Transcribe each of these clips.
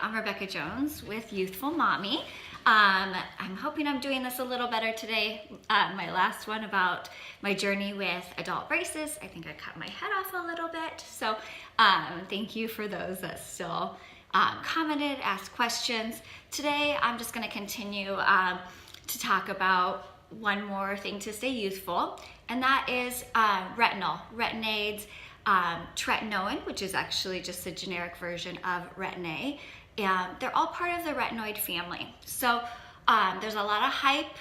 I'm Rebecca Jones with Youthful Mommy. I'm hoping I'm doing this a little better today. My last one about my journey with adult braces, I think I cut my head off a little bit. So thank you for those that still commented, asked questions. Today I'm just going to continue to talk about one more thing to stay youthful, and that is retinol, retinoids, tretinoin, which is actually just a generic version of Retin-A. They're all part of the retinoid family. So there's a lot of hype.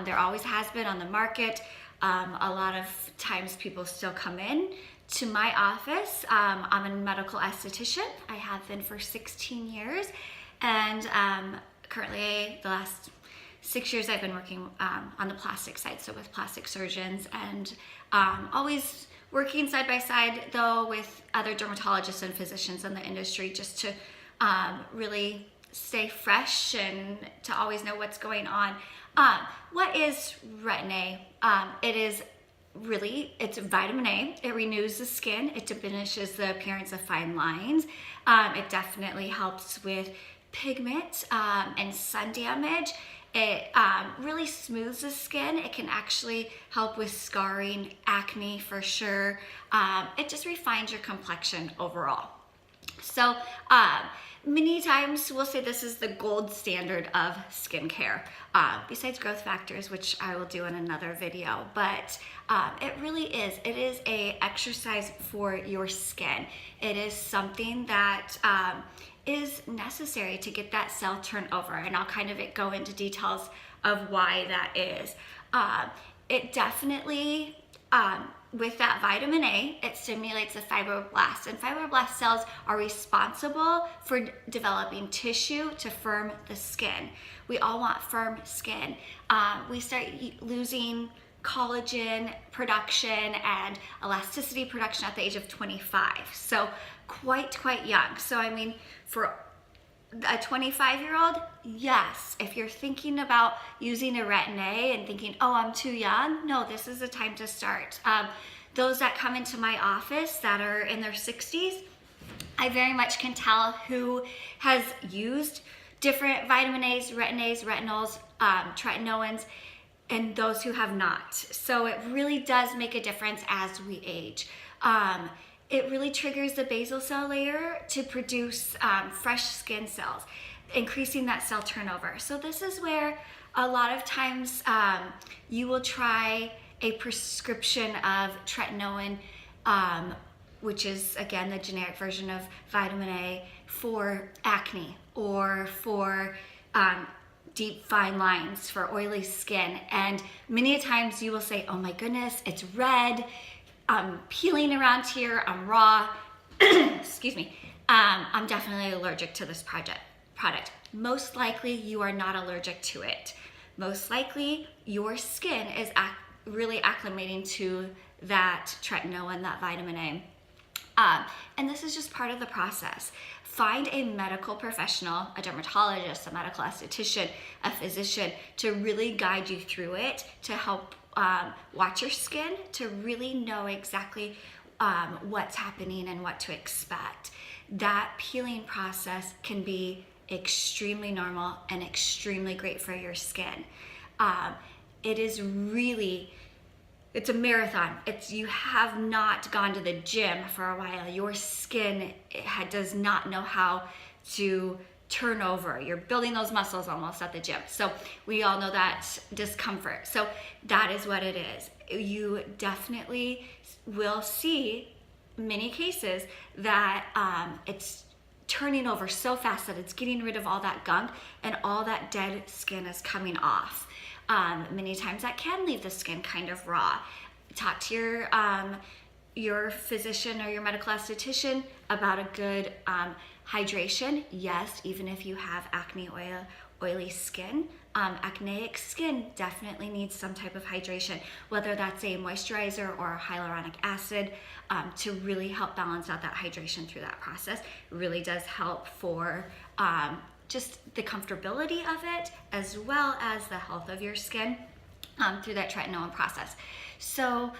There always has been on the market. A lot of times people still come in to my office. I'm a medical esthetician. I have been for 16 years. And currently the last 6 years I've been working on the plastic side, so with plastic surgeons, and always working side by side though with other dermatologists and physicians in the industry, just to really stay fresh and to always know what's going on. What is Retin-A? It's vitamin A. It renews the skin. It diminishes the appearance of fine lines. It definitely helps with pigment and sun damage. It really smooths the skin. It can actually help with scarring, acne for sure. It just refines your complexion overall. So many times we'll say this is the gold standard of skincare, besides growth factors, which I will do in another video. But it really is. It is a exercise for your skin. It is something that is necessary to get that cell turnover, and I'll kind of go into details of why that is. It definitely, with that vitamin A, it stimulates the fibroblasts, and fibroblast cells are responsible for developing tissue to firm the skin. We all want firm skin. We start losing collagen production and elasticity production at the age of 25. So quite young. So I mean, for a 25-year-old, yes, if you're thinking about using a Retin-A and thinking, oh, I'm too young, no, this is the time to start. Those that come into my office that are in their 60s, I very much can tell who has used different vitamin A's, Retin-A's, retinols, tretinoins, and those who have not. So it really does make a difference as we age. It really triggers the basal cell layer to produce fresh skin cells, increasing that cell turnover. So this is where a lot of times you will try a prescription of tretinoin, which is again the generic version of vitamin A, for acne or for deep fine lines, for oily skin. And many times you will say, oh my goodness, it's red, I'm peeling around here, I'm raw, excuse me, I'm definitely allergic to this product. Most likely you are not allergic to it. Most likely your skin is really acclimating to that tretinoin, that vitamin A. And this is just part of the process. Find a medical professional, a dermatologist, a medical esthetician, a physician, to really guide you through it, to help watch your skin, to really know exactly what's happening and what to expect. That peeling process can be extremely normal and extremely great for your skin. It is really, it's a marathon. You have not gone to the gym for a while. Your skin does not know how to turn over. You're building those muscles almost at the gym. So we all know that discomfort. So that is what it is. You definitely will see many cases that it's turning over so fast that it's getting rid of all that gunk and all that dead skin is coming off. Many times that can leave the skin kind of raw. Talk to your physician or your medical esthetician about a good hydration. Yes, even if you have acne, oily skin, acneic skin definitely needs some type of hydration, whether that's a moisturizer or a hyaluronic acid, to really help balance out that hydration through that process. It really does help for just the comfortability of it, as well as the health of your skin through that tretinoin process. So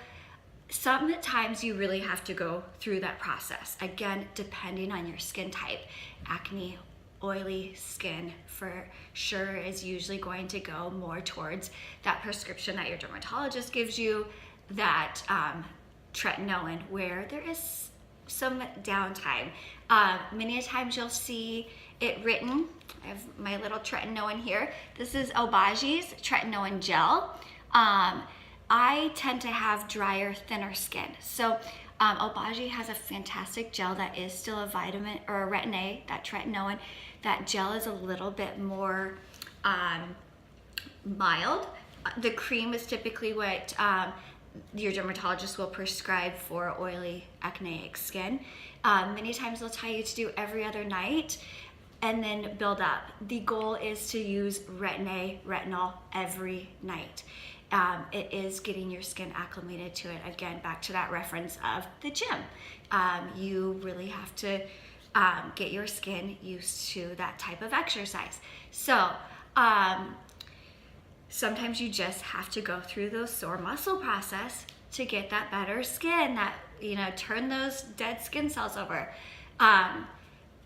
sometimes you really have to go through that process, again, depending on your skin type. Acne, oily skin for sure is usually going to go more towards that prescription that your dermatologist gives you, that tretinoin, where there is some downtime. Many times you'll see it written, I have my little tretinoin here. This is Obagi tretinoin gel. I tend to have drier, thinner skin. So Obagi has a fantastic gel that is still a vitamin or a Retin-A, that tretinoin. That gel is a little bit more mild. The cream is typically what your dermatologist will prescribe for oily, acneic skin. Many times they'll tell you to do every other night and then build up. The goal is to use Retin-A, retinol every night. It is getting your skin acclimated to it. Again, back to that reference of the gym. You really have to get your skin used to that type of exercise. So sometimes you just have to go through those sore muscle process to get that better skin, that, you know, turn those dead skin cells over.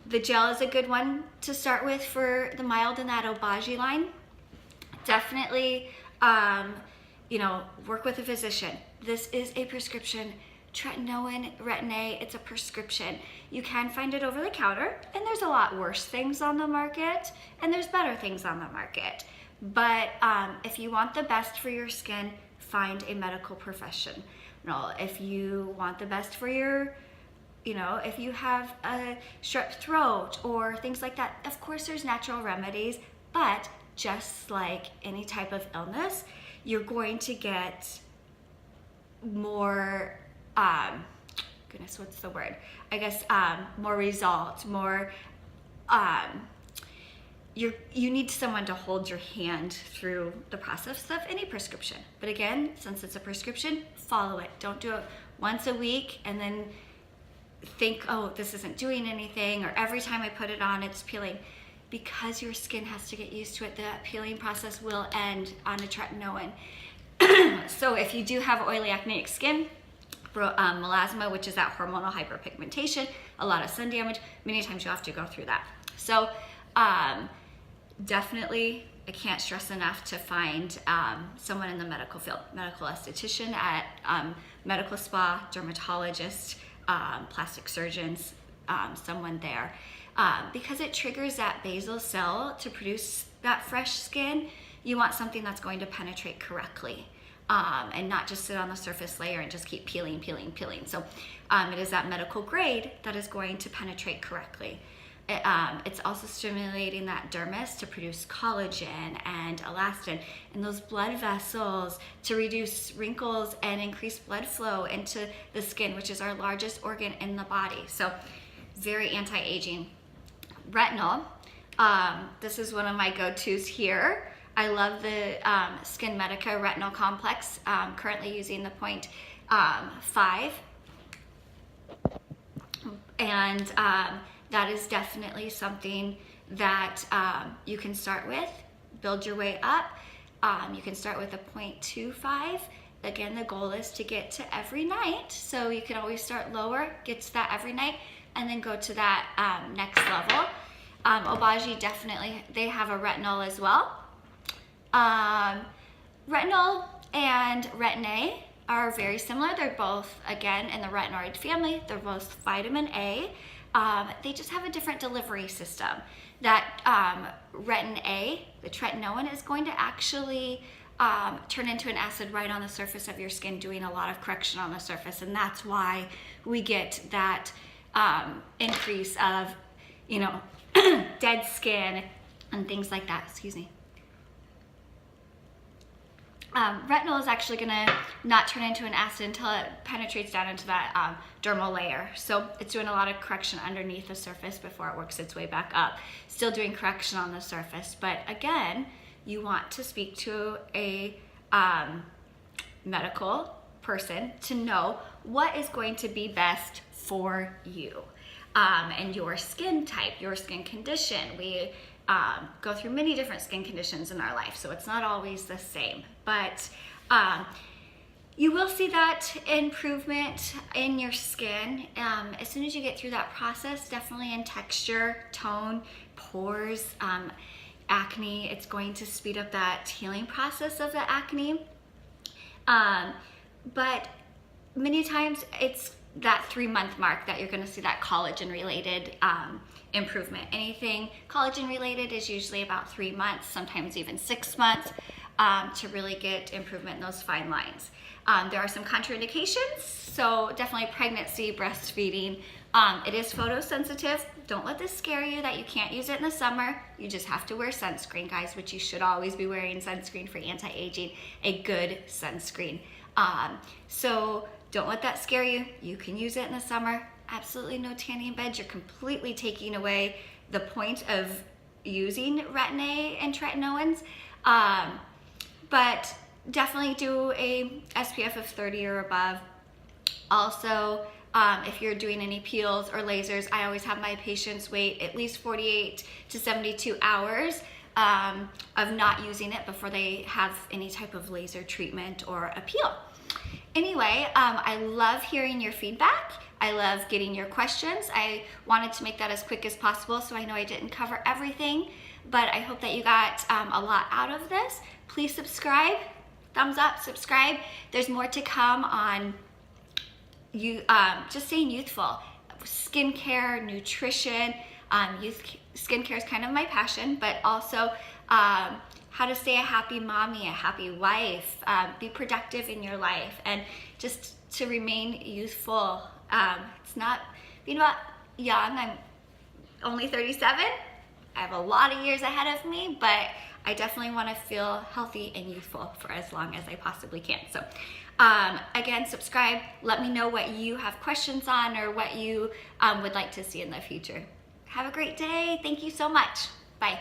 The gel is a good one to start with for the mild in that Obagi line. Definitely, you know, work with a physician. This is a prescription. Tretinoin, Retin-A, it's a prescription. You can find it over the counter, and there's a lot worse things on the market, and there's better things on the market. But if you want the best for your skin, find a medical professional. If you want the best for your, you know, if you have a strep throat or things like that, of course there's natural remedies, but just like any type of illness, you're going to get more, goodness, what's the word? I guess more results, more, you need someone to hold your hand through the process of any prescription. But again, since it's a prescription, follow it. Don't do it once a week and then think, oh, this isn't doing anything, or every time I put it on, it's peeling. Because your skin has to get used to it, the peeling process will end on a tretinoin. So if you do have oily acneic skin, melasma, which is that hormonal hyperpigmentation, a lot of sun damage, many times you have to go through that. So definitely, I can't stress enough to find someone in the medical field, medical esthetician at medical spa, dermatologist, plastic surgeons, someone there. Because it triggers that basal cell to produce that fresh skin. You want something that's going to penetrate correctly and not just sit on the surface layer and just keep peeling. So it is that medical grade that is going to penetrate correctly. It's also stimulating that dermis to produce collagen and elastin and those blood vessels to reduce wrinkles and increase blood flow into the skin, which is our largest organ in the body. So very anti-aging. Retinol, this is one of my go-tos here. I love the Skin Medica Retinol Complex, currently using the 0.5, and that is definitely something that you can start with, build your way up. You can start with a 0.25. Again, the goal is to get to every night, so you can always start lower, get to that every night, and then go to that next level. Obagi, definitely, they have a retinol as well. Retinol and Retin-A are very similar. They're both, again, in the retinoid family. They're both vitamin A. They just have a different delivery system. That Retin-A, the tretinoin, is going to actually turn into an acid right on the surface of your skin, doing a lot of correction on the surface, and that's why we get that increase of, you know, dead skin and things like that. Excuse me. Retinol is actually going to not turn into an acid until it penetrates down into that dermal layer. So it's doing a lot of correction underneath the surface before it works its way back up. Still doing correction on the surface, but again, you want to speak to a medical person to know what is going to be best for you and your skin type, your skin condition. We go through many different skin conditions in our life, so it's not always the same. But You will see that improvement in your skin as soon as you get through that process, definitely in texture, tone, pores, acne. It's going to speed up that healing process of the acne. But many times it's that 3-month mark that you're going to see that collagen related improvement. Anything collagen related is usually about 3 months, sometimes even 6 months to really get improvement in those fine lines. There are some contraindications, so definitely pregnancy, breastfeeding. It is photosensitive. Don't let this scare you that you can't use it in the summer. You just have to wear sunscreen, guys, which you should always be wearing sunscreen for anti-aging, a good sunscreen. So don't let that scare you. You can use it in the summer. Absolutely no tanning in bed. You're completely taking away the point of using Retin-A and tretinoins. But definitely do a SPF of 30 or above. Also, if you're doing any peels or lasers, I always have my patients wait at least 48 to 72 hours of not using it before they have any type of laser treatment or a peel. Anyway, I love hearing your feedback. I love getting your questions. I wanted to make that as quick as possible, so I know I didn't cover everything, but I hope that you got a lot out of this. Please subscribe, thumbs up, subscribe. There's more to come on you just staying youthful, skincare, nutrition. Skincare is kind of my passion, but also how to stay a happy mommy, a happy wife, be productive in your life, and just to remain youthful. It's not being about young. I'm only 37. I have a lot of years ahead of me, but I definitely want to feel healthy and youthful for as long as I possibly can. So again, subscribe. Let me know what you have questions on or what you would like to see in the future. Have a great day. Thank you so much. Bye.